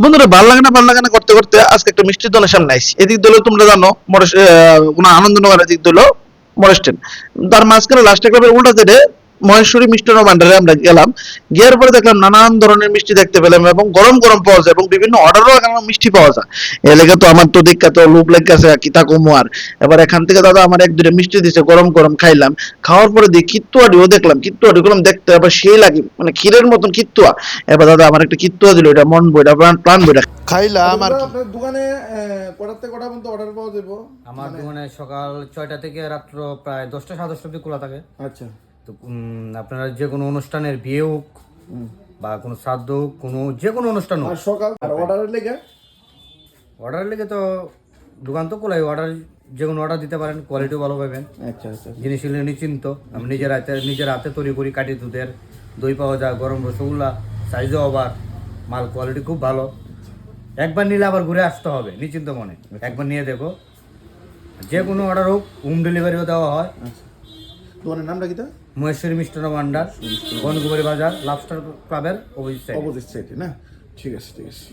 বন্ধুরা ভালো লাগে না করতে করতে আজকে একটা মিষ্টির দোকানের সামনে আইছি। এদিক দলে তোমরা জানো কোনো আনন্দনগর, এদিক দলো মরেস্টেন, তার মাঝখানে লাস্ট ক্লাবের উল্টা সাইডে মহেশ্বরী মিষ্টান্ন ভান্ডারে আমরা গেলাম। গিয়ার পরে দেখলাম নানান ধরনের মিষ্টি দেখতে পেলাম এবং গরম গরম পাওয়া যায় এবং বিভিন্ন অর্ডারও এখানে মিষ্টি পাওয়া যায়। এলাকা তো আমার তো দেখা তো লোভ লেগেছে কিতা কমু আর। এবার এখান থেকে দাদা আমার এক দুটো মিষ্টি দিছে, গরম গরম খাইলাম। খাওয়ার পরে দিয়ে কিত্তুয়াটিও দেখলাম, কিত্তুয়াটি করলাম দেখতে আবার সেই লাগে মানে ক্ষীরের মতন কিত্তুয়া। এবার দাদা আমার একটা কিত্তুয়া দিল, এটা মন বইটা প্রাণ বইটা খাইলাম আর কি। আপনার দোকানে কটার থেকে কটা পর্যন্ত অর্ডার পাওয়া যাবে? আমার দোকানে সকাল 6টা থেকে রাত্র প্রায় 10টা 10:30 অবধি খোলা থাকে। আচ্ছা, তো আপনারা যে কোনো অনুষ্ঠানের বিয়ে হোক বা কোনো শ্রাদ্ধ হোক, যে কোনো অনুষ্ঠান হোক, আর সকাল আর অর্ডারের লেগে অর্ডার লেগে তো দোকান তো খোলাই। যে কোনো অর্ডার দিতে পারেন, কোয়ালিটিও ভালো পাবেন। আচ্ছা আচ্ছা জিনিসগুলো নিশ্চিন্ত। আমি নিজের হাতে তৈরি করি, কাটি দুধের দই পাওয়া যায়, গরম রসগোল্লা, সাইজও আবার মাল কোয়ালিটি খুব ভালো। একবার নিলে আবার ঘুরে আসতে হবে নিশ্চিন্ত মনে। একবার নিয়ে দেখো, যে কোনো অর্ডার হোক হোম ডেলিভারিও দেওয়া হয়। আচ্ছা, দোকানের নামটা কি? মহেশ্বরী মিষ্টান্ন ভান্ডার, বনকুমারী বাজার, লাভস্টার ক্লাবের অপোজিট সাইড। অপোজিট সাইডে না? ঠিক আছে ঠিক আছে।